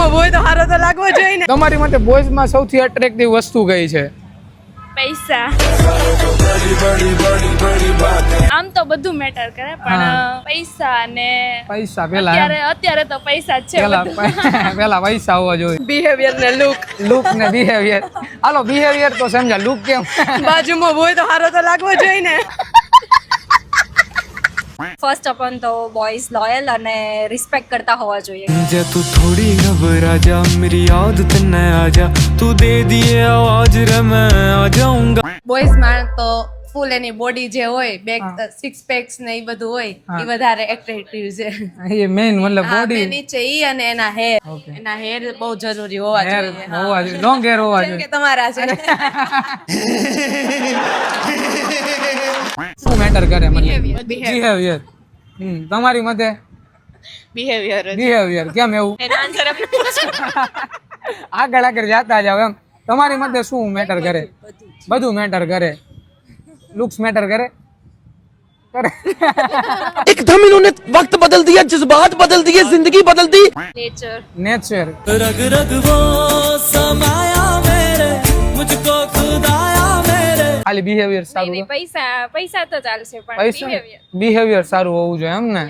બાજુમાં હોય તો સારો તો લાગવો જોઈએ ને. તમારી માટે બોયઝ માં સૌથી અટ્રેક્ટિવ વસ્તુ કઈ છે? પૈસા. આમ તો બધું મેટર કરે પણ પૈસા ને પૈસા પેલા અત્યારે તો પૈસા જ છે પેલા પૈસા હોવા જોઈએ. બિહેવિયર ને લુક ને બિહેવિયર. હાલો બિહેવિયર તો સમજા, લુક કેમ? બાજુમાં હોય તો સારો તો લાગવો જોઈએ ને. ફર્સ્ટ अपन तो बॉयज लॉयल અને રિસ્પેક્ટ કરતા હોવા જોઈએ. जा तू थोड़ी घबरा जा मेरी आदत न आ जा तू दे दिए आवाज रे मैं आ जाऊंगा. બોયઝ માં તો ફૂલ એની બોડી જે હોય બેક સિક્સ પેક્સ ને એ બધું હોય એ વધારે એટ્રેક્ટિવ છે. એ મેઇન મતલબ હા, બોડી બે નીચે ઈ અને એના હેર. એના હેર બહુ જરૂરી હોવા હેર જોઈએ. હોવા જોઈએ, લોંગ હેર હોવા જેમ જોઈએ. કે તમારા છે. શું મેટર કરે મને? Behavior. બિહેવિયર. તમારી મતે બિહેવિયર બિહેવિયર કેમ એવું? એનો આન્સર આગળ જાતા જાવ એમ. તમારી મતે શું મેટર કરે? બધું મેટર કરે. લુક્સ મેટર કરે? एकदम इन्होंने वक्त बदल दिया, जज्बात बदल दिए, जिंदगी बदल दी. નેચર. નેચર. रग रग वो समाया मेरे मुझको खुदाया मेरे. ખાલી બિહેવિયર સારું? પૈસા તો ચાલશે પણ પૈસા બિહેવિયર સારું હોવું જોઈએ એમ ને?